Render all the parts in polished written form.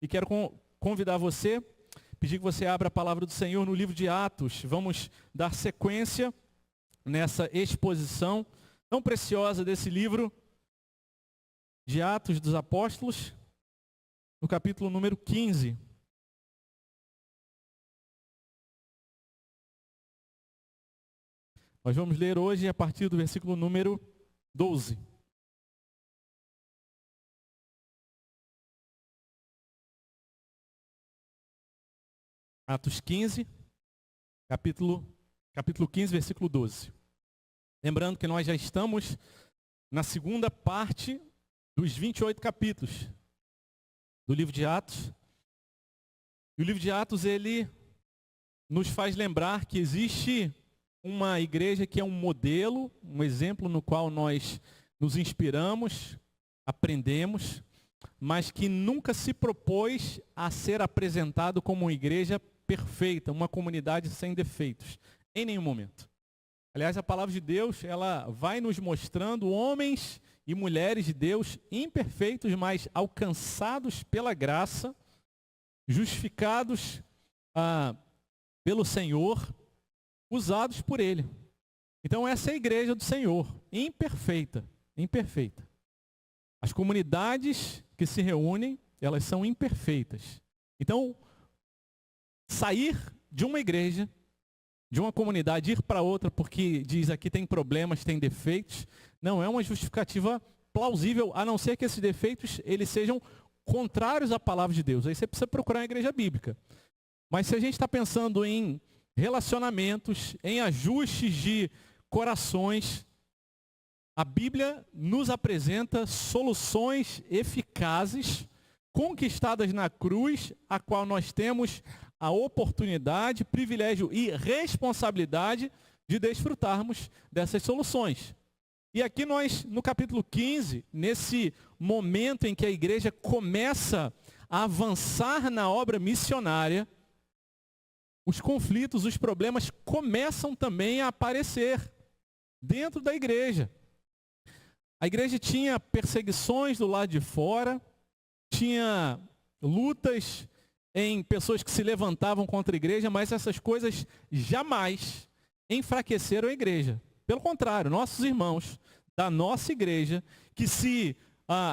E quero convidar você, pedir que você abra a palavra do Senhor no livro de Atos. Vamos dar sequência nessa exposição tão preciosa desse livro de Atos dos Apóstolos, no capítulo número 15. Nós vamos ler hoje a partir do versículo número 12. Atos 15, capítulo 15, versículo 12. Lembrando que nós já estamos na segunda parte dos 28 capítulos do livro de Atos. E o livro de Atos, ele nos faz lembrar que existe uma igreja que é um modelo, um exemplo no qual nós nos inspiramos, aprendemos, mas que nunca se propôs a ser apresentado como uma igreja perfeita, uma comunidade sem defeitos, em nenhum momento. Aliás, a palavra de Deus, ela vai nos mostrando homens e mulheres de Deus imperfeitos, mas alcançados pela graça, justificados pelo Senhor, usados por Ele. Então essa é a igreja do Senhor, imperfeita. As comunidades que se reúnem, elas são imperfeitas. Então, sair de uma igreja, de uma comunidade, ir para outra, porque diz aqui tem problemas, tem defeitos, não é uma justificativa plausível, a não ser que esses defeitos eles sejam contrários à palavra de Deus. Aí você precisa procurar uma igreja bíblica. Mas se a gente está pensando em relacionamentos, em ajustes de corações, a Bíblia nos apresenta soluções eficazes, conquistadas na cruz, a qual nós temos a oportunidade, privilégio e responsabilidade de desfrutarmos dessas soluções. E aqui nós, no capítulo 15, nesse momento em que a igreja começa a avançar na obra missionária, os conflitos, os problemas começam também a aparecer dentro da igreja. A igreja tinha perseguições do lado de fora, tinha lutas em pessoas que se levantavam contra a igreja, mas essas coisas jamais enfraqueceram a igreja. Pelo contrário, nossos irmãos da nossa igreja, que se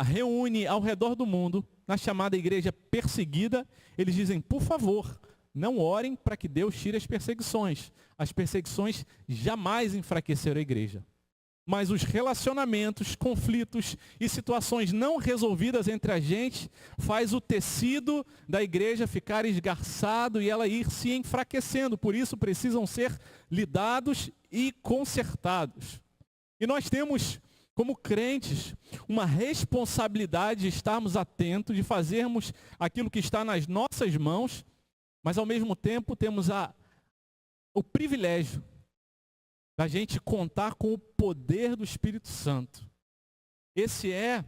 reúne ao redor do mundo, na chamada igreja perseguida, eles dizem, por favor, não orem para que Deus tire as perseguições. As perseguições jamais enfraqueceram a igreja. Mas os relacionamentos, conflitos e situações não resolvidas entre a gente faz o tecido da igreja ficar esgarçado e ela ir se enfraquecendo. Por isso precisam ser lidados e consertados. E nós temos, como crentes, uma responsabilidade de estarmos atentos, de fazermos aquilo que está nas nossas mãos, mas ao mesmo tempo temos o privilégio da gente contar com o poder do Espírito Santo. Esse é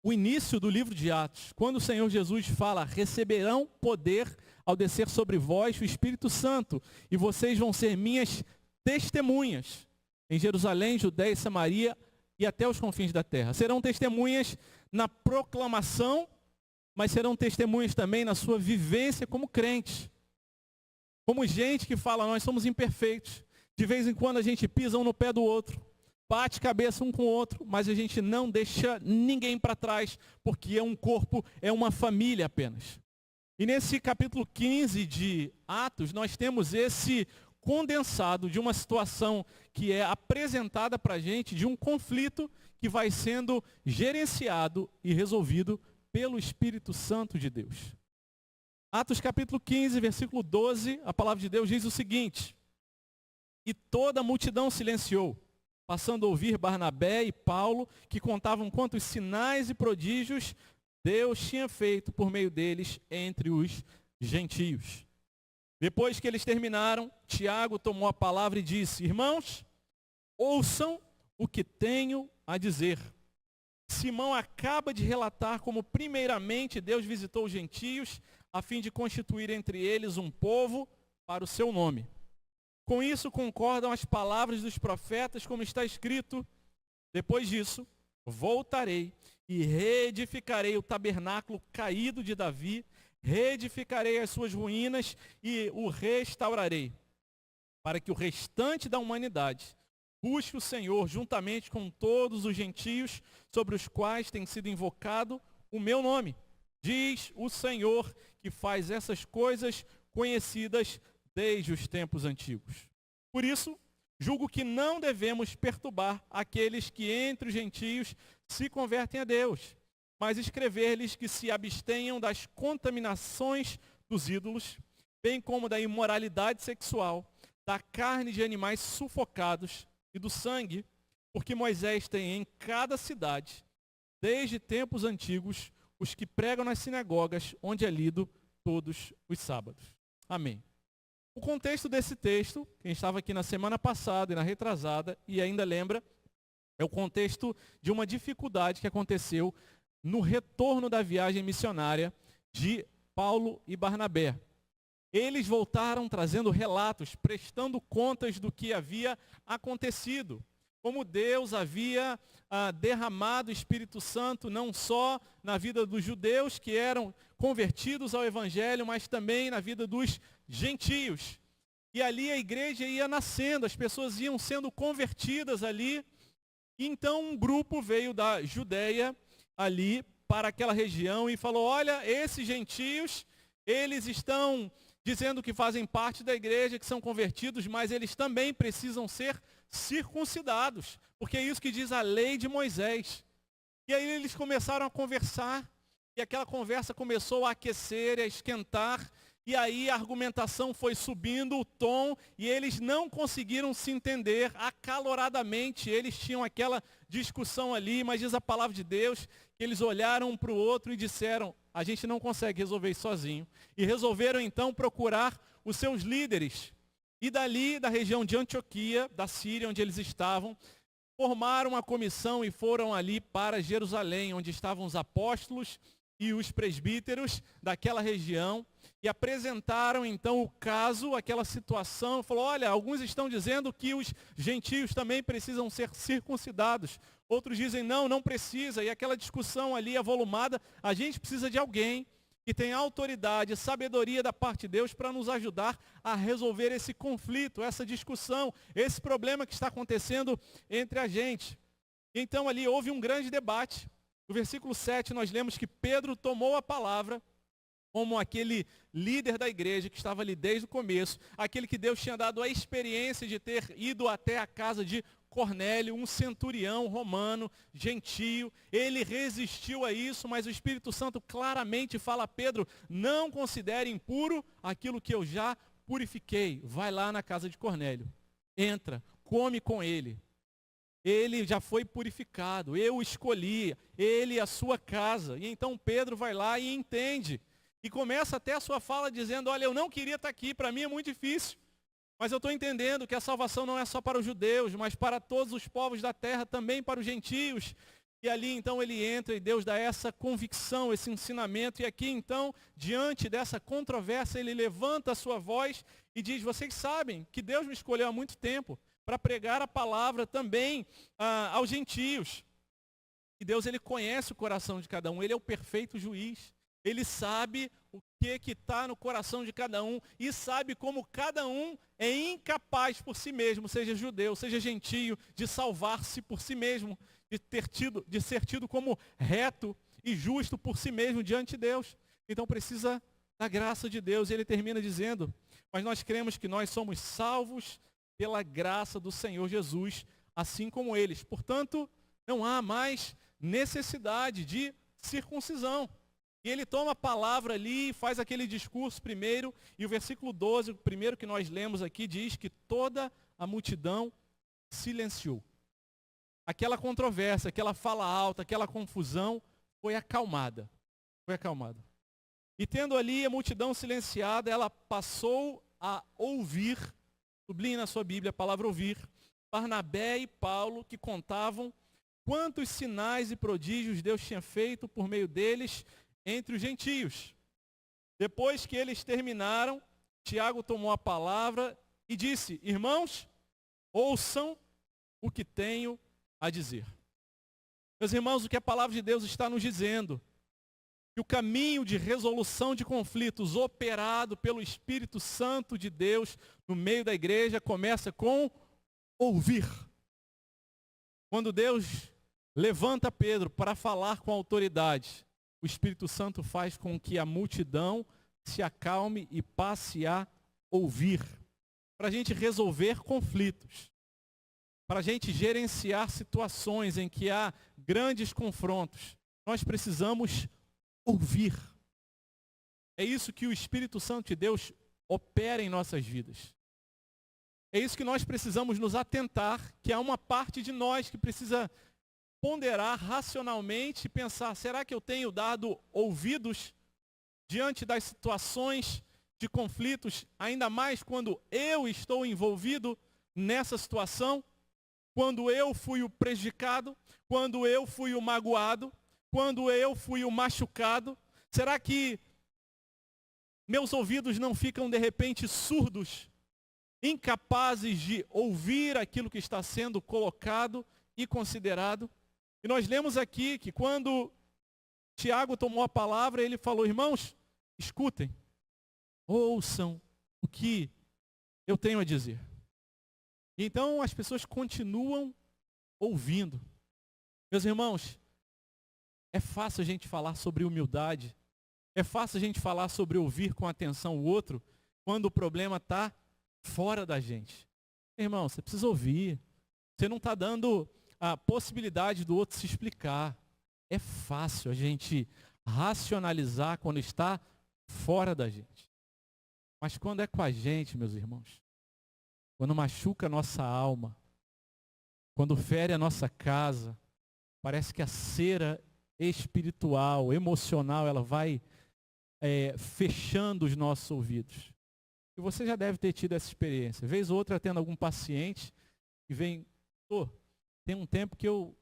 o início do livro de Atos, quando o Senhor Jesus fala, receberão poder ao descer sobre vós o Espírito Santo, e vocês vão ser minhas testemunhas em Jerusalém, Judéia e Samaria e até os confins da terra. Serão testemunhas na proclamação, mas serão testemunhas também na sua vivência como crentes. Como gente que fala, nós somos imperfeitos. De vez em quando a gente pisa um no pé do outro, bate cabeça um com o outro, mas a gente não deixa ninguém para trás, porque é um corpo, é uma família apenas. E nesse capítulo 15 de Atos, nós temos esse condensado de uma situação que é apresentada para a gente, de um conflito que vai sendo gerenciado e resolvido pelo Espírito Santo de Deus. Atos capítulo 15, versículo 12, a palavra de Deus diz o seguinte: e toda a multidão silenciou, passando a ouvir Barnabé e Paulo, que contavam quantos sinais e prodígios Deus tinha feito por meio deles entre os gentios. Depois que eles terminaram, Tiago tomou a palavra e disse, irmãos, ouçam o que tenho a dizer. Simão acaba de relatar como primeiramente Deus visitou os gentios, a fim de constituir entre eles um povo para o seu nome. Com isso concordam as palavras dos profetas, como está escrito. Depois disso, voltarei e reedificarei o tabernáculo caído de Davi, reedificarei as suas ruínas e o restaurarei, para que o restante da humanidade busque o Senhor juntamente com todos os gentios sobre os quais tem sido invocado o meu nome. Diz o Senhor que faz essas coisas conhecidas desde os tempos antigos. Por isso, julgo que não devemos perturbar aqueles que entre os gentios se convertem a Deus, mas escrever-lhes que se abstenham das contaminações dos ídolos, bem como da imoralidade sexual, da carne de animais sufocados e do sangue, porque Moisés tem em cada cidade, desde tempos antigos, os que pregam nas sinagogas, onde é lido todos os sábados. Amém. O contexto desse texto, quem estava aqui na semana passada e na retrasada, e ainda lembra, é o contexto de uma dificuldade que aconteceu no retorno da viagem missionária de Paulo e Barnabé. Eles voltaram trazendo relatos, prestando contas do que havia acontecido. Como Deus havia derramado o Espírito Santo não só na vida dos judeus que eram convertidos ao Evangelho, mas também na vida dos gentios. E ali a igreja ia nascendo, as pessoas iam sendo convertidas ali. E então um grupo veio da Judeia ali para aquela região e falou, olha, esses gentios, eles estão dizendo que fazem parte da igreja, que são convertidos, mas eles também precisam ser circuncidados, porque é isso que diz a lei de Moisés. E aí eles começaram a conversar, e aquela conversa começou a aquecer, a esquentar, e aí a argumentação foi subindo o tom, e eles não conseguiram se entender acaloradamente, eles tinham aquela discussão ali, mas diz a palavra de Deus, que eles olharam um para o outro e disseram, a gente não consegue resolver isso sozinho. E resolveram então procurar os seus líderes. E dali, da região de Antioquia, da Síria, onde eles estavam, formaram uma comissão e foram ali para Jerusalém, onde estavam os apóstolos e os presbíteros daquela região, e apresentaram então o caso, aquela situação, falou, olha, alguns estão dizendo que os gentios também precisam ser circuncidados, outros dizem não, não precisa, e aquela discussão ali avolumada, a gente precisa de alguém que tem autoridade, sabedoria da parte de Deus para nos ajudar a resolver esse conflito, essa discussão, esse problema que está acontecendo entre a gente. Então ali houve um grande debate. No versículo 7 nós lemos que Pedro tomou a palavra como aquele líder da igreja que estava ali desde o começo, aquele que Deus tinha dado a experiência de ter ido até a casa de Cornélio, um centurião romano, gentio. Ele resistiu a isso, mas o Espírito Santo claramente fala a Pedro, não considere impuro aquilo que eu já purifiquei. Vai lá na casa de Cornélio, entra, come com ele. Ele já foi purificado, eu o escolhi, ele e a sua casa. E então Pedro vai lá e entende. E começa até a sua fala dizendo, olha, eu não queria estar aqui, para mim é muito difícil. Mas eu estou entendendo que a salvação não é só para os judeus, mas para todos os povos da terra, também para os gentios. E ali então ele entra e Deus dá essa convicção, esse ensinamento. E aqui então, diante dessa controvérsia, ele levanta a sua voz e diz, vocês sabem que Deus me escolheu há muito tempo para pregar a palavra também aos gentios. E Deus, ele conhece o coração de cada um, ele é o perfeito juiz. Ele sabe o que está no coração de cada um e sabe como cada um é incapaz por si mesmo, seja judeu, seja gentio, de salvar-se por si mesmo, de ser tido como reto e justo por si mesmo diante de Deus. Então precisa da graça de Deus. E ele termina dizendo, mas nós cremos que nós somos salvos pela graça do Senhor Jesus, assim como eles. Portanto, não há mais necessidade de circuncisão. E ele toma a palavra ali e faz aquele discurso primeiro, e o versículo 12, o primeiro que nós lemos aqui, diz que toda a multidão silenciou. Aquela controvérsia, aquela fala alta, aquela confusão foi acalmada. Foi acalmada. E tendo ali a multidão silenciada, ela passou a ouvir, sublinhe na sua Bíblia a palavra ouvir, Barnabé e Paulo, que contavam quantos sinais e prodígios Deus tinha feito por meio deles entre os gentios. Depois que eles terminaram, Tiago tomou a palavra e disse, irmãos, ouçam o que tenho a dizer. Meus irmãos, o que a palavra de Deus está nos dizendo? Que o caminho de resolução de conflitos operado pelo Espírito Santo de Deus no meio da igreja começa com ouvir. Quando Deus levanta Pedro para falar com autoridade, o Espírito Santo faz com que a multidão se acalme e passe a ouvir. Para a gente resolver conflitos, para a gente gerenciar situações em que há grandes confrontos, nós precisamos ouvir. É isso que o Espírito Santo de Deus opera em nossas vidas. É isso que nós precisamos nos atentar, que há uma parte de nós que precisa ponderar racionalmente e pensar, será que eu tenho dado ouvidos diante das situações de conflitos, ainda mais quando eu estou envolvido nessa situação? Quando eu fui o prejudicado, quando eu fui o magoado, quando eu fui o machucado, será que meus ouvidos não ficam de repente surdos, incapazes de ouvir aquilo que está sendo colocado e considerado? E nós lemos aqui que quando Tiago tomou a palavra, ele falou, irmãos, escutem, ouçam o que eu tenho a dizer. E então as pessoas continuam ouvindo. Meus irmãos, é fácil a gente falar sobre humildade, é fácil a gente falar sobre ouvir com atenção o outro, quando o problema está fora da gente. Irmão, você precisa ouvir. Você não está dando a possibilidade do outro se explicar. É fácil a gente racionalizar quando está fora da gente. Mas quando é com a gente, meus irmãos, quando machuca a nossa alma, quando fere a nossa casa, parece que a cera espiritual, emocional, ela vai fechando os nossos ouvidos. E você já deve ter tido essa experiência. Vez ou outra, tendo algum paciente que vem, tem um tempo que eu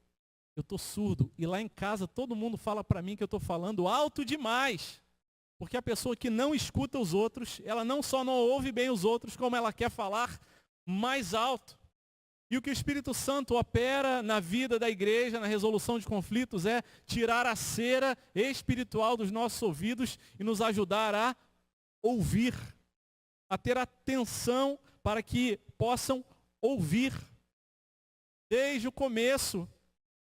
estou surdo, e lá em casa todo mundo fala para mim que eu estou falando alto demais. Porque a pessoa que não escuta os outros, ela não só não ouve bem os outros, como ela quer falar mais alto. E o que o Espírito Santo opera na vida da igreja, na resolução de conflitos, é tirar a cera espiritual dos nossos ouvidos e nos ajudar a ouvir, a ter atenção para que possam ouvir. Desde o começo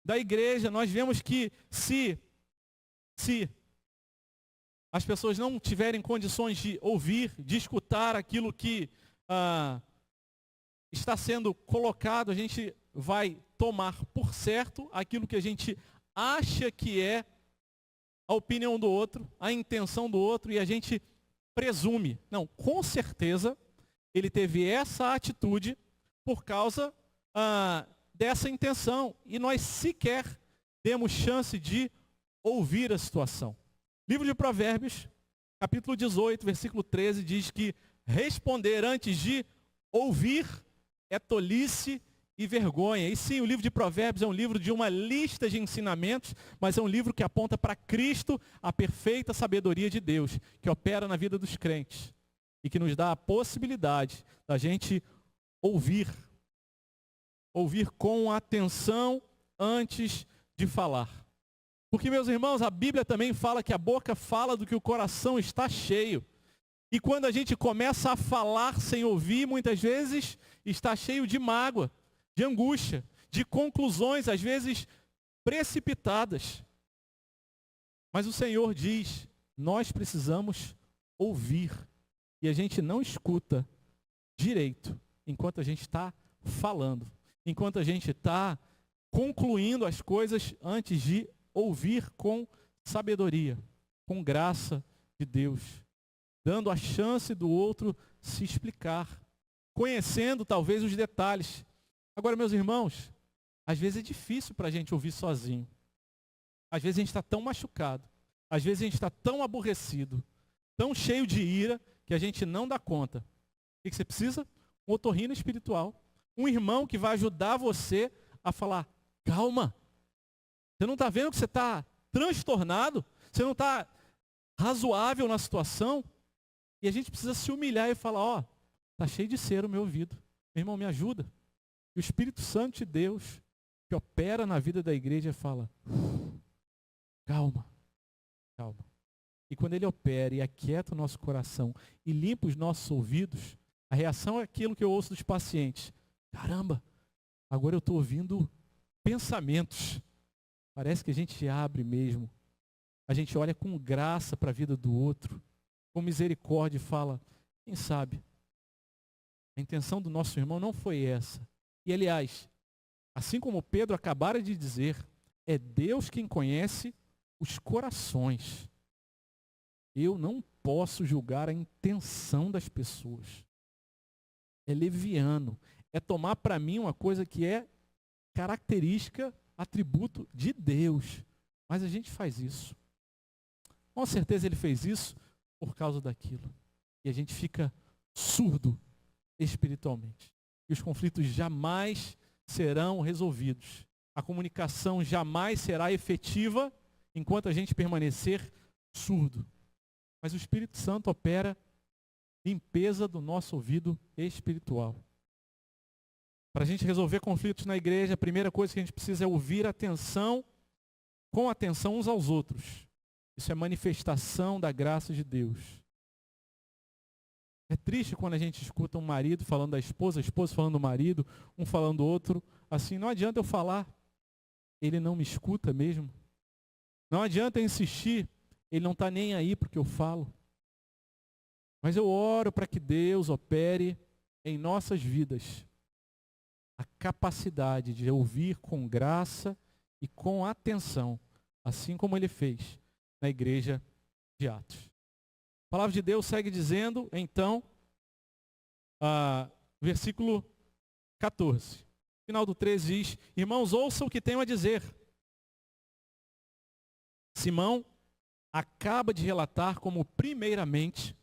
da igreja, nós vemos que se as pessoas não tiverem condições de ouvir, de escutar aquilo que está sendo colocado, a gente vai tomar por certo aquilo que a gente acha que é a opinião do outro, a intenção do outro, e a gente presume. Não, com certeza ele teve essa atitude por causa dessa intenção, e nós sequer demos chance de ouvir a situação. Livro de Provérbios, capítulo 18, versículo 13, diz que responder antes de ouvir é tolice e vergonha. E sim, o livro de Provérbios é um livro de uma lista de ensinamentos, mas é um livro que aponta para Cristo, a perfeita sabedoria de Deus, que opera na vida dos crentes e que nos dá a possibilidade da gente ouvir com atenção antes de falar. Porque, meus irmãos, a Bíblia também fala que a boca fala do que o coração está cheio. E quando a gente começa a falar sem ouvir, muitas vezes está cheio de mágoa, de angústia, de conclusões, às vezes precipitadas. Mas o Senhor diz, nós precisamos ouvir. E a gente não escuta direito enquanto a gente está falando. Enquanto a gente está concluindo as coisas antes de ouvir com sabedoria, com graça de Deus, dando a chance do outro se explicar, conhecendo talvez os detalhes. Agora, meus irmãos, às vezes é difícil para a gente ouvir sozinho. Às vezes a gente está tão machucado, às vezes a gente está tão aborrecido, tão cheio de ira, que a gente não dá conta. O que você precisa? Um otorrino espiritual. Um irmão que vai ajudar você a falar, calma, você não está vendo que você está transtornado? Você não está razoável na situação? E a gente precisa se humilhar e falar, está cheio de cera o meu ouvido. Meu irmão, me ajuda. E o Espírito Santo de Deus que opera na vida da igreja fala, calma, calma. E quando ele opera e aquieta o nosso coração e limpa os nossos ouvidos, a reação é aquilo que eu ouço dos pacientes. Caramba, agora eu estou ouvindo pensamentos. Parece que a gente abre mesmo. A gente olha com graça para a vida do outro, com misericórdia e fala, quem sabe, a intenção do nosso irmão não foi essa. E aliás, assim como Pedro acabara de dizer, é Deus quem conhece os corações. Eu não posso julgar a intenção das pessoas. É leviano. É tomar para mim uma coisa que é característica, atributo de Deus. Mas a gente faz isso. Com certeza ele fez isso por causa daquilo. E a gente fica surdo espiritualmente. E os conflitos jamais serão resolvidos. A comunicação jamais será efetiva enquanto a gente permanecer surdo. Mas o Espírito Santo opera limpeza do nosso ouvido espiritual. Para a gente resolver conflitos na igreja, a primeira coisa que a gente precisa é ouvir com atenção uns aos outros. Isso é manifestação da graça de Deus. É triste quando a gente escuta um marido falando da esposa, a esposa falando do marido, um falando do outro. Assim, não adianta eu falar, ele não me escuta mesmo. Não adianta eu insistir, ele não está nem aí para o que eu falo. Mas eu oro para que Deus opere em nossas vidas a capacidade de ouvir com graça e com atenção, assim como ele fez na igreja de Atos. A palavra de Deus segue dizendo, então, versículo 14. Final do 13 diz, irmãos, ouçam o que tenho a dizer. Simão acaba de relatar como, primeiramente,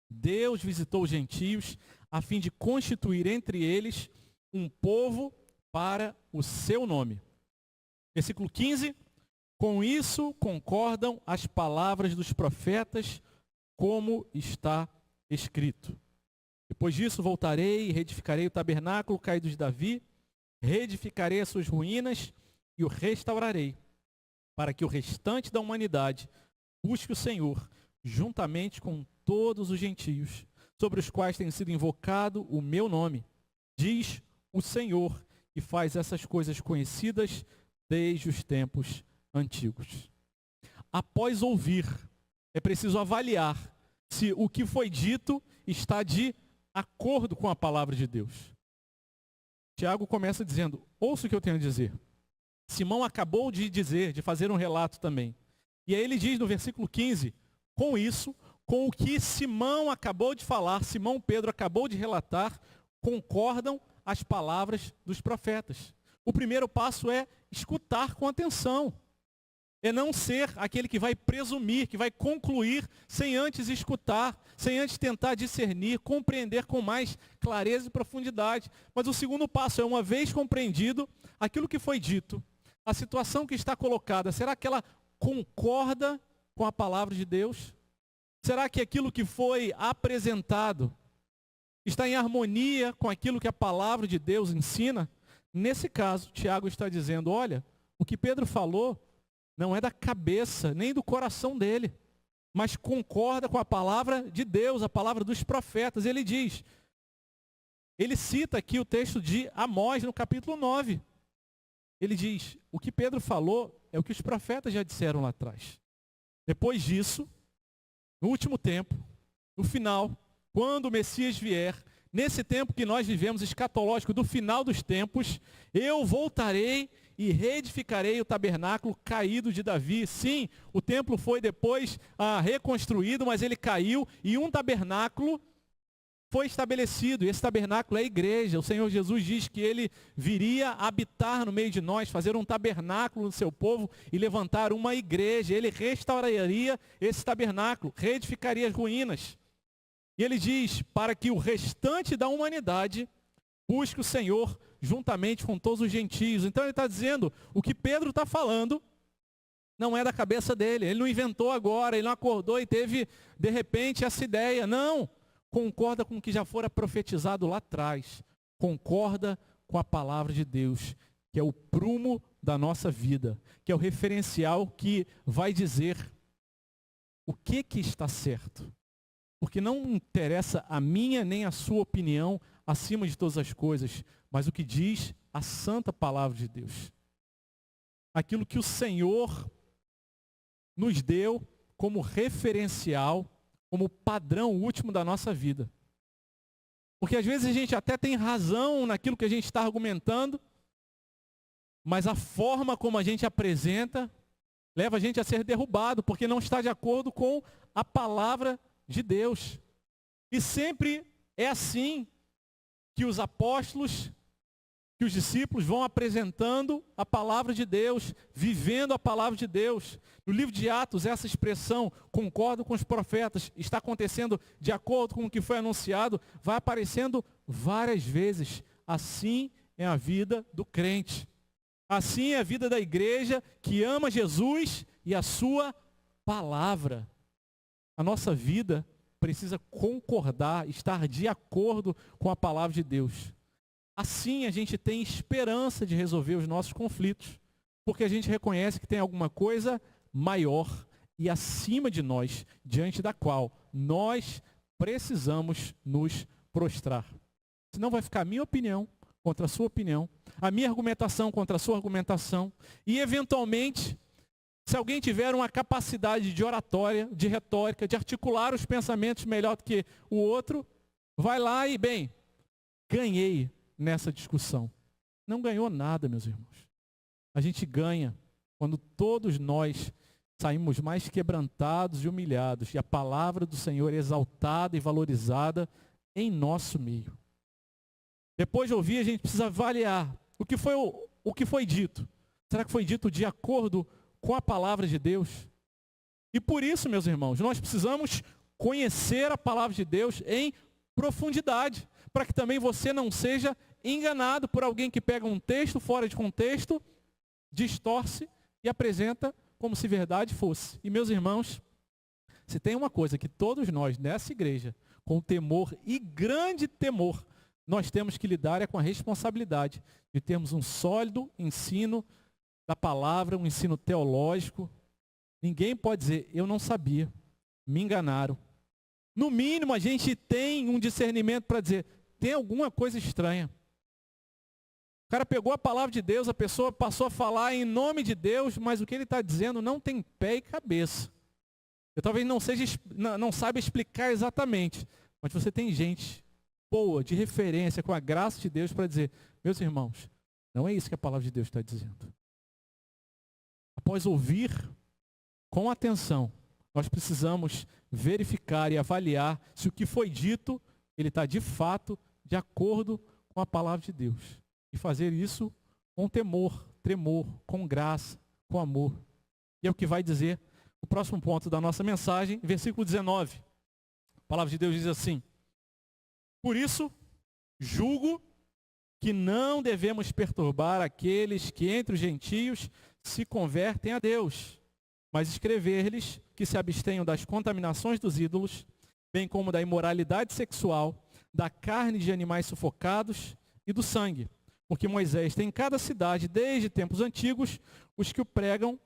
Deus visitou os gentios a fim de constituir entre eles um povo para o seu nome. Versículo 15. Com isso concordam as palavras dos profetas, como está escrito. Depois disso voltarei e reedificarei o tabernáculo caído de Davi, reedificarei as suas ruínas e o restaurarei, para que o restante da humanidade busque o Senhor, juntamente com todos os gentios, sobre os quais tem sido invocado o meu nome. Diz o Senhor, que faz essas coisas conhecidas desde os tempos antigos. Após ouvir, é preciso avaliar se o que foi dito está de acordo com a palavra de Deus. Tiago começa dizendo, ouça o que eu tenho a dizer. Simão acabou de dizer, de fazer um relato também. E aí ele diz no versículo 15, com isso, com o que Simão acabou de falar, Simão Pedro acabou de relatar, concordam as palavras dos profetas. O primeiro passo é escutar com atenção. É não ser aquele que vai presumir, que vai concluir sem antes escutar, sem antes tentar discernir, compreender com mais clareza e profundidade. Mas o segundo passo é, uma vez compreendido, aquilo que foi dito, a situação que está colocada, será que ela concorda com a palavra de Deus? Será que aquilo que foi apresentado está em harmonia com aquilo que a palavra de Deus ensina? Nesse caso, Tiago está dizendo, olha, o que Pedro falou não é da cabeça, nem do coração dele, mas concorda com a palavra de Deus, a palavra dos profetas. Ele diz, ele cita aqui o texto de Amós, no capítulo 9. Ele diz, o que Pedro falou é o que os profetas já disseram lá atrás. Depois disso, no último tempo, no final, quando o Messias vier, nesse tempo que nós vivemos, escatológico, do final dos tempos, eu voltarei e reedificarei o tabernáculo caído de Davi. Sim, o templo foi depois reconstruído, mas ele caiu e um tabernáculo foi estabelecido. E esse tabernáculo é a igreja. O Senhor Jesus diz que ele viria habitar no meio de nós, fazer um tabernáculo no seu povo e levantar uma igreja. Ele restauraria esse tabernáculo, reedificaria as ruínas. E ele diz, para que o restante da humanidade busque o Senhor juntamente com todos os gentios. Então ele está dizendo, o que Pedro está falando não é da cabeça dele. Ele não inventou agora, ele não acordou e teve, de repente, essa ideia. Não, concorda com o que já fora profetizado lá atrás. Concorda com a palavra de Deus. que é o prumo da nossa vida, que é o referencial que vai dizer o que está certo. Porque não interessa a minha nem a sua opinião acima de todas as coisas, mas o que diz a santa palavra de Deus. Aquilo que o Senhor nos deu como referencial, como padrão último da nossa vida. Porque às vezes a gente até tem razão naquilo que a gente está argumentando, mas a forma como a gente apresenta leva a gente a ser derrubado, porque não está de acordo com a palavra de Deus. E sempre é assim que os apóstolos, que os discípulos vão apresentando a palavra de Deus, vivendo a palavra de Deus. No livro de Atos, essa expressão, concordo com os profetas, está acontecendo de acordo com o que foi anunciado, vai aparecendo várias vezes. Assim é a vida do crente. Assim é a vida da igreja que ama Jesus e a sua palavra. A nossa vida precisa concordar, estar de acordo com a palavra de Deus. Assim a gente tem esperança de resolver os nossos conflitos, porque a gente reconhece que tem alguma coisa maior e acima de nós, diante da qual nós precisamos nos prostrar. Senão vai ficar a minha opinião contra a sua opinião, a minha argumentação contra a sua argumentação, e eventualmente, se alguém tiver uma capacidade de oratória, de retórica, de articular os pensamentos melhor do que o outro, vai lá e, bem, ganhei nessa discussão. Não ganhou nada, meus irmãos. A gente ganha quando todos nós saímos mais quebrantados e humilhados, e a palavra do Senhor é exaltada e valorizada em nosso meio. Depois de ouvir, a gente precisa avaliar o que foi dito. Será que foi dito de acordo com a palavra de Deus? E por isso, meus irmãos, nós precisamos conhecer a palavra de Deus em profundidade, para que também você não seja enganado por alguém que pega um texto fora de contexto, distorce e apresenta como se verdade fosse. E meus irmãos, se tem uma coisa que todos nós nessa igreja, com temor e grande temor, nós temos que lidar é com a responsabilidade de termos um sólido ensino da palavra, um ensino teológico. Ninguém pode dizer, eu não sabia, me enganaram. No mínimo, a gente tem um discernimento para dizer, tem alguma coisa estranha. O cara pegou a palavra de Deus, a pessoa passou a falar em nome de Deus, mas o que ele está dizendo não tem pé e cabeça. Eu talvez não saiba explicar exatamente, mas você tem gente boa, de referência, com a graça de Deus para dizer, meus irmãos, não é isso que a palavra de Deus está dizendo. Após ouvir com atenção, nós precisamos verificar e avaliar se o que foi dito, ele está de fato de acordo com a palavra de Deus. E fazer isso com temor, tremor, com graça, com amor. E é o que vai dizer o próximo ponto da nossa mensagem, versículo 19. A palavra de Deus diz assim, por isso, julgo que não devemos perturbar aqueles que entre os gentios se convertem a Deus, mas escrever-lhes que se abstenham das contaminações dos ídolos, bem como da imoralidade sexual, da carne de animais sufocados e do sangue. Porque Moisés tem em cada cidade, desde tempos antigos, os que o pregam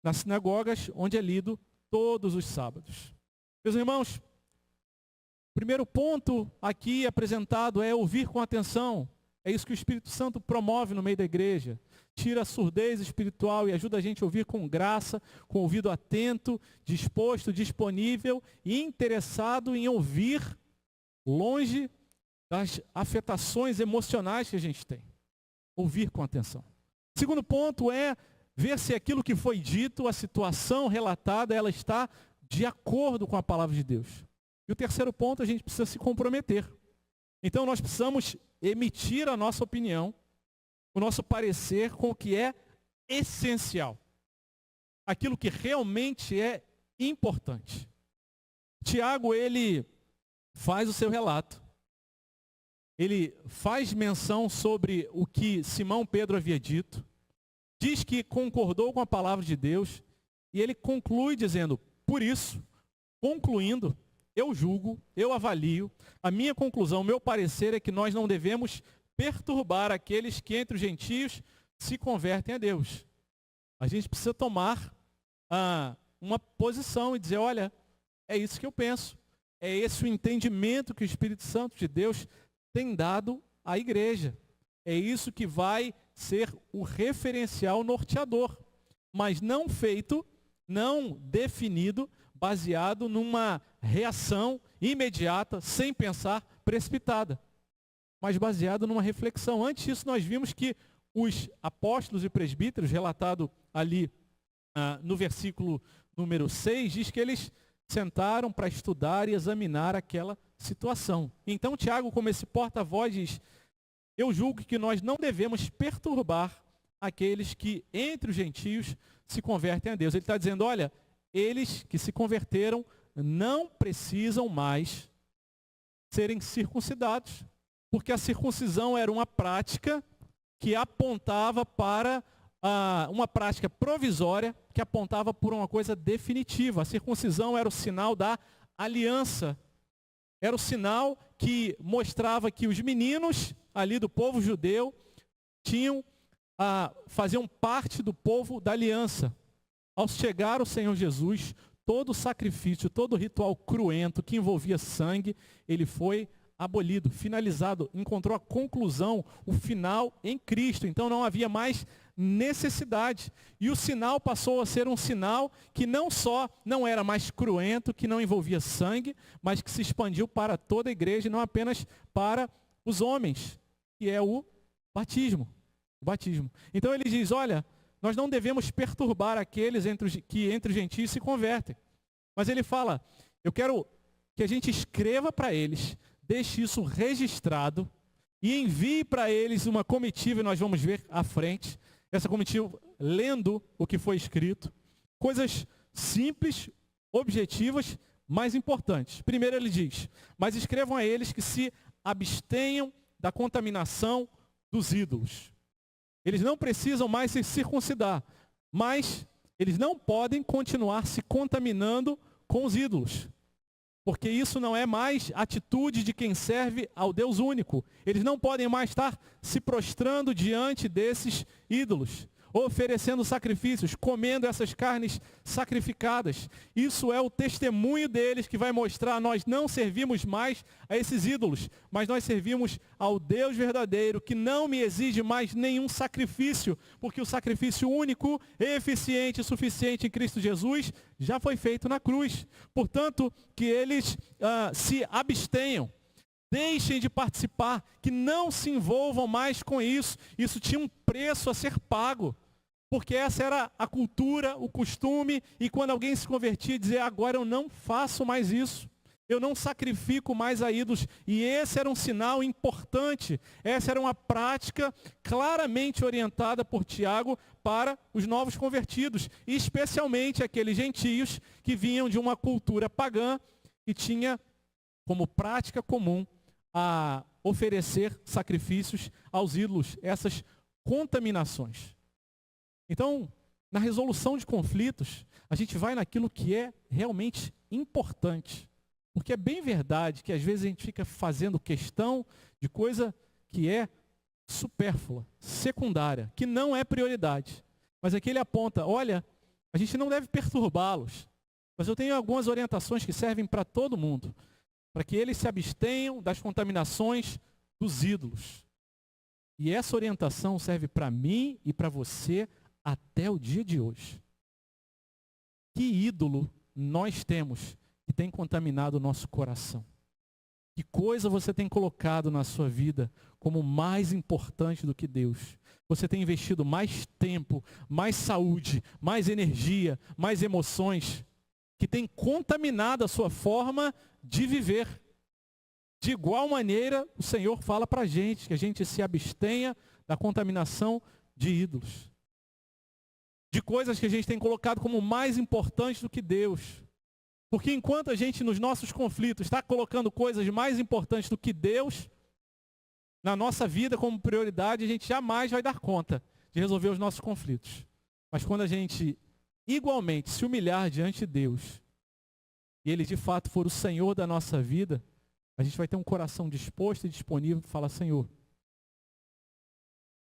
nas sinagogas, onde é lido todos os sábados. Meus irmãos, o primeiro ponto aqui apresentado é ouvir com atenção. É isso que o Espírito Santo promove no meio da igreja. Tira a surdez espiritual e ajuda a gente a ouvir com graça, com ouvido atento, disposto, disponível e interessado em ouvir longe das afetações emocionais que a gente tem. Ouvir com atenção. O segundo ponto é ver se aquilo que foi dito, a situação relatada, ela está de acordo com a palavra de Deus. E o terceiro ponto, a gente precisa se comprometer. Então nós precisamos emitir a nossa opinião, o nosso parecer com o que é essencial. Aquilo que realmente é importante. Tiago, ele faz o seu relato. Ele faz menção sobre o que Simão Pedro havia dito, diz que concordou com a palavra de Deus, e ele conclui dizendo, por isso, concluindo, eu julgo, eu avalio, a minha conclusão, o meu parecer é que nós não devemos perturbar aqueles que entre os gentios se convertem a Deus. A gente precisa tomar uma posição e dizer, olha, é isso que eu penso. É esse o entendimento que o Espírito Santo de Deus tem dado à igreja. É isso que vai ser o referencial norteador, mas não feito, não definido, baseado numa reação imediata, sem pensar, precipitada, mas baseado numa reflexão. Antes disso, nós vimos que os apóstolos e presbíteros, relatado ali no versículo número 6, diz que eles sentaram para estudar e examinar aquela situação. Então, Tiago, como esse porta-voz, diz, eu julgo que nós não devemos perturbar aqueles que, entre os gentios, se convertem a Deus. Ele está dizendo, olha, eles que se converteram não precisam mais serem circuncidados, porque a circuncisão era uma prática que apontava para uma prática provisória, que apontava por uma coisa definitiva. A circuncisão era o sinal da aliança. Era o sinal que mostrava que os meninos ali do povo judeu faziam parte do povo da aliança. Ao chegar o Senhor Jesus, todo sacrifício, todo ritual cruento que envolvia sangue, ele foi abolido, finalizado, encontrou a conclusão, o final em Cristo. Então não havia mais necessidade. E o sinal passou a ser um sinal que não só não era mais cruento, que não envolvia sangue, mas que se expandiu para toda a igreja e não apenas para os homens, que é o batismo. O batismo. Então ele diz, olha, nós não devemos perturbar aqueles que entre os gentios se convertem. Mas ele fala, eu quero que a gente escreva para eles, deixe isso registrado e envie para eles uma comitiva, e nós vamos ver à frente, essa comitiva lendo o que foi escrito, coisas simples, objetivas, mas importantes. Primeiro ele diz, mas escrevam a eles que se abstenham da contaminação dos ídolos. Eles não precisam mais se circuncidar, mas eles não podem continuar se contaminando com os ídolos. Porque isso não é mais atitude de quem serve ao Deus único. Eles não podem mais estar se prostrando diante desses ídolos, oferecendo sacrifícios, comendo essas carnes sacrificadas. Isso é o testemunho deles que vai mostrar, nós não servimos mais a esses ídolos, mas nós servimos ao Deus verdadeiro, que não me exige mais nenhum sacrifício, porque o sacrifício único, eficiente e suficiente em Cristo Jesus já foi feito na cruz. Portanto, que eles se abstenham, deixem de participar, que não se envolvam mais com isso. Isso tinha um preço a ser pago, porque essa era a cultura, o costume, e quando alguém se convertia, dizia, agora eu não faço mais isso, eu não sacrifico mais a ídolos. E esse era um sinal importante, essa era uma prática claramente orientada por Tiago para os novos convertidos, e especialmente aqueles gentios que vinham de uma cultura pagã e tinha como prática comum a oferecer sacrifícios aos ídolos, essas contaminações. Então, na resolução de conflitos, a gente vai naquilo que é realmente importante. Porque é bem verdade que às vezes a gente fica fazendo questão de coisa que é supérflua, secundária, que não é prioridade. Mas aqui ele aponta, olha, a gente não deve perturbá-los. Mas eu tenho algumas orientações que servem para todo mundo, para que eles se abstenham das contaminações dos ídolos. E essa orientação serve para mim e para você até o dia de hoje. Que ídolo nós temos que tem contaminado o nosso coração? Que coisa você tem colocado na sua vida como mais importante do que Deus? Você tem investido mais tempo, mais saúde, mais energia, mais emoções, que tem contaminado a sua forma de viver. De igual maneira, o Senhor fala para a gente que a gente se abstenha da contaminação de ídolos. De coisas que a gente tem colocado como mais importantes do que Deus. Porque enquanto a gente, nos nossos conflitos, está colocando coisas mais importantes do que Deus na nossa vida como prioridade, a gente jamais vai dar conta de resolver os nossos conflitos. Mas quando a gente igualmente se humilhar diante de Deus, e Ele de fato for o Senhor da nossa vida, a gente vai ter um coração disposto e disponível para falar, Senhor,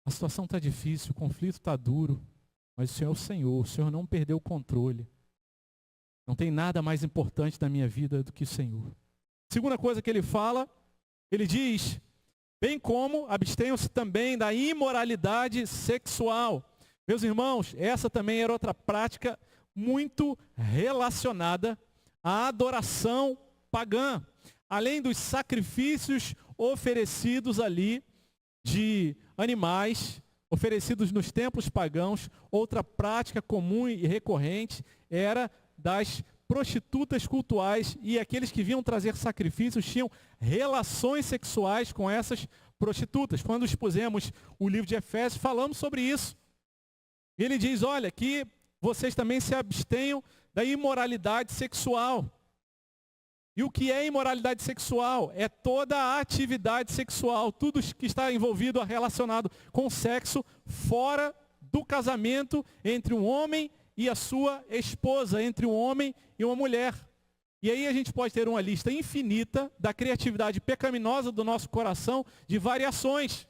A situação está difícil, o conflito está duro, mas o Senhor é o Senhor, o Senhor não perdeu o controle. Não tem nada mais importante na minha vida do que o Senhor. Segunda coisa que ele fala, ele diz, bem como abstenham-se também da imoralidade sexual. Meus irmãos, essa também era outra prática muito relacionada à adoração pagã. Além dos sacrifícios oferecidos ali de animais, oferecidos nos templos pagãos, outra prática comum e recorrente era das prostitutas cultuais, e aqueles que vinham trazer sacrifícios tinham relações sexuais com essas prostitutas. Quando expusemos o livro de Efésios, falamos sobre isso. Ele diz, olha, que vocês também se abstenham da imoralidade sexual. E o que é imoralidade sexual? É toda a atividade sexual, tudo que está envolvido, relacionado com sexo, fora do casamento entre um homem e a sua esposa, entre um homem e uma mulher. E aí a gente pode ter uma lista infinita da criatividade pecaminosa do nosso coração, de variações.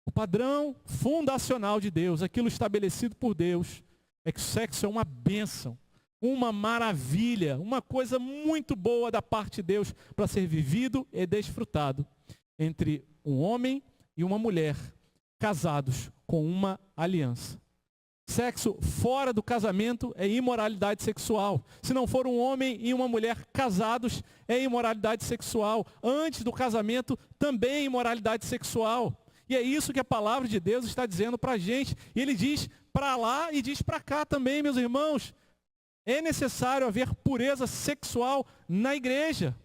O padrão fundacional de Deus, aquilo estabelecido por Deus, é que o sexo é uma bênção, uma maravilha, uma coisa muito boa da parte de Deus para ser vivido e desfrutado entre um homem e uma mulher, casados com uma aliança. Sexo fora do casamento é imoralidade sexual. Se não for um homem e uma mulher casados, é imoralidade sexual. Antes do casamento, também é imoralidade sexual. E é isso que a palavra de Deus está dizendo para a gente. E ele diz para lá e diz para cá também, meus irmãos. É necessário haver pureza sexual na igreja.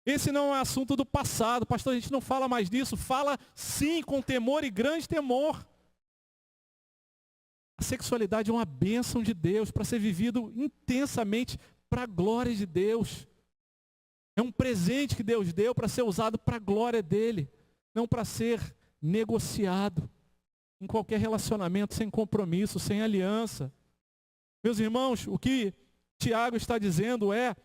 Esse não é assunto do passado. Pastor, a gente não fala mais disso. Fala sim, com temor e grande temor. A sexualidade é uma bênção de Deus para ser vivido intensamente para a glória de Deus. É um presente que Deus deu para ser usado para a glória dele, não para ser negociado em qualquer relacionamento sem compromisso, sem aliança. Meus irmãos, o que Tiago está dizendo é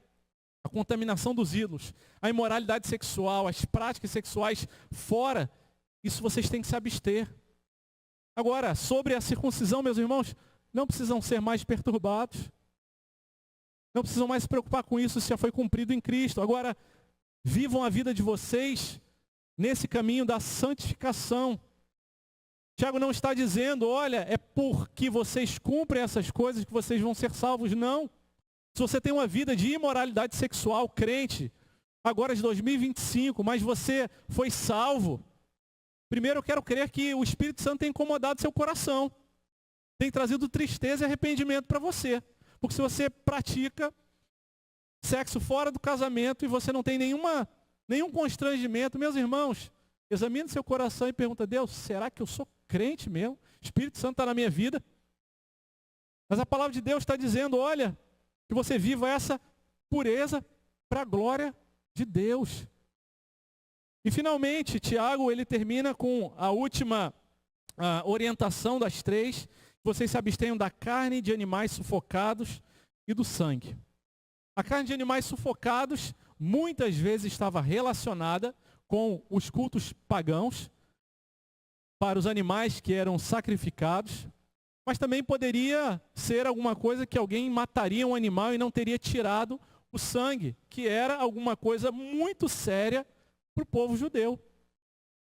a contaminação dos ídolos, a imoralidade sexual, as práticas sexuais fora, isso vocês têm que se abster. Agora, sobre a circuncisão, meus irmãos, não precisam ser mais perturbados. Não precisam mais se preocupar com isso, se já foi cumprido em Cristo. Agora, vivam a vida de vocês nesse caminho da santificação. Tiago não está dizendo, olha, é porque vocês cumprem essas coisas que vocês vão ser salvos. Não. Se você tem uma vida de imoralidade sexual, crente, agora de 2025, mas você foi salvo, primeiro eu quero crer que o Espírito Santo tem incomodado seu coração. Tem trazido tristeza e arrependimento para você. Porque se você pratica sexo fora do casamento e você não tem nenhum constrangimento, meus irmãos, examine seu coração e pergunta, Deus, será que eu sou crente mesmo? O Espírito Santo está na minha vida? Mas a palavra de Deus está dizendo, olha, que você viva essa pureza para a glória de Deus. E finalmente, Tiago, ele termina com a última orientação das três. Vocês se abstenham da carne de animais sufocados e do sangue. A carne de animais sufocados muitas vezes estava relacionada com os cultos pagãos para os animais que eram sacrificados, mas também poderia ser alguma coisa que alguém mataria um animal e não teria tirado o sangue, que era alguma coisa muito séria para o povo judeu.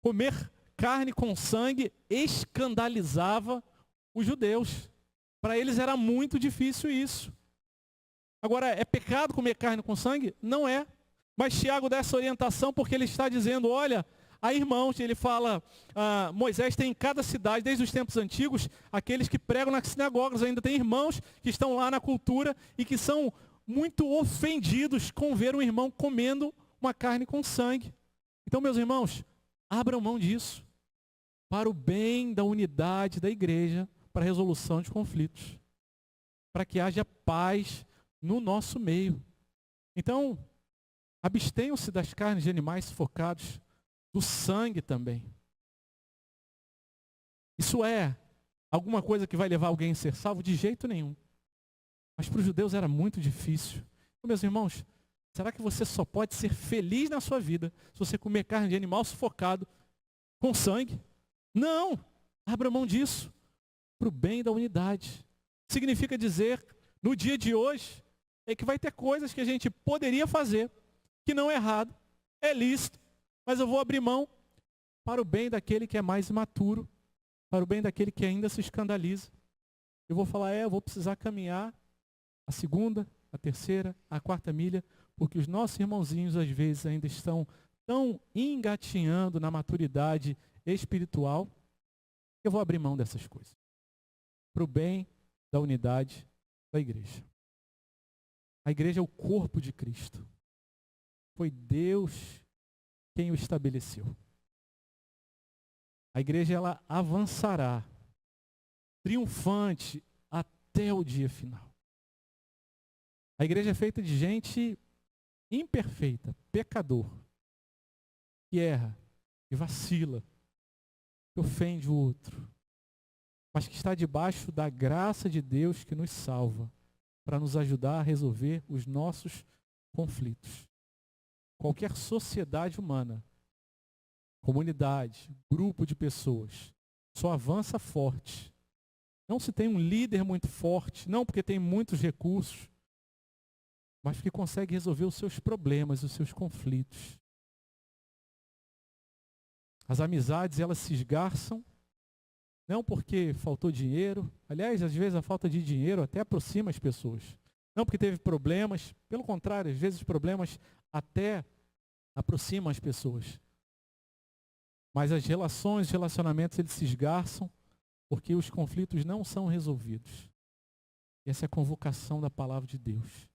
Comer carne com sangue escandalizava os judeus. Para eles era muito difícil isso. Agora, é pecado comer carne com sangue? Não é. Mas Tiago dá essa orientação porque ele está dizendo, olha, há irmãos, ele fala, Moisés tem em cada cidade, desde os tempos antigos, aqueles que pregam nas sinagogas, ainda tem irmãos que estão lá na cultura e que são muito ofendidos com ver um irmão comendo uma carne com sangue. Então, meus irmãos, abram mão disso para o bem da unidade da igreja, para a resolução de conflitos, para que haja paz no nosso meio. Então, abstenham-se das carnes de animais sufocados, do sangue também. Isso é alguma coisa que vai levar alguém a ser salvo? De jeito nenhum. Mas para os judeus era muito difícil. Então, meus irmãos, será que você só pode ser feliz na sua vida se você comer carne de animal sufocado com sangue? Não, abra mão disso para o bem da unidade. Significa dizer, no dia de hoje, é que vai ter coisas que a gente poderia fazer, que não é errado, é lícito, mas eu vou abrir mão para o bem daquele que é mais imaturo, para o bem daquele que ainda se escandaliza. Eu vou falar, eu vou precisar caminhar a segunda, a terceira, a quarta milha, porque os nossos irmãozinhos às vezes ainda estão tão engatinhando na maturidade espiritual, eu vou abrir mão dessas coisas. Para o bem da unidade da igreja. A igreja é o corpo de Cristo. Foi Deus quem o estabeleceu. A igreja, ela avançará triunfante até o dia final. A igreja é feita de gente imperfeita, pecador, que erra, que vacila, que ofende o outro, mas que está debaixo da graça de Deus que nos salva, para nos ajudar a resolver os nossos conflitos. Qualquer sociedade humana, comunidade, grupo de pessoas, só avança forte. Não se tem um líder muito forte, não porque tem muitos recursos, mas porque consegue resolver os seus problemas, os seus conflitos. As amizades, elas se esgarçam, não porque faltou dinheiro. Aliás, às vezes a falta de dinheiro até aproxima as pessoas. Não porque teve problemas, pelo contrário, às vezes os problemas até aproximam as pessoas. Mas as relações, os relacionamentos, eles se esgarçam porque os conflitos não são resolvidos. Essa é a convocação da palavra de Deus.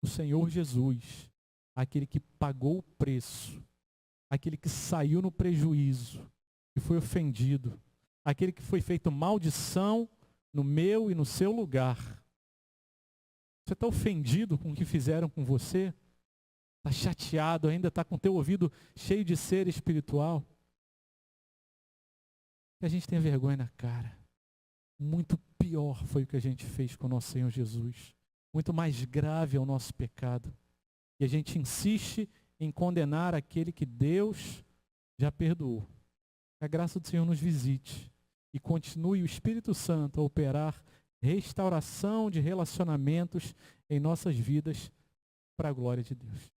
O Senhor Jesus, aquele que pagou o preço, aquele que saiu no prejuízo, que foi ofendido, aquele que foi feito maldição no meu e no seu lugar. Você está ofendido com o que fizeram com você? Está chateado, ainda está com o teu ouvido cheio de ser espiritual? Que a gente tem vergonha na cara. Muito pior foi o que a gente fez com o nosso Senhor Jesus. Muito mais grave é o nosso pecado. E a gente insiste em condenar aquele que Deus já perdoou. Que a graça do Senhor nos visite e continue o Espírito Santo a operar restauração de relacionamentos em nossas vidas para a glória de Deus.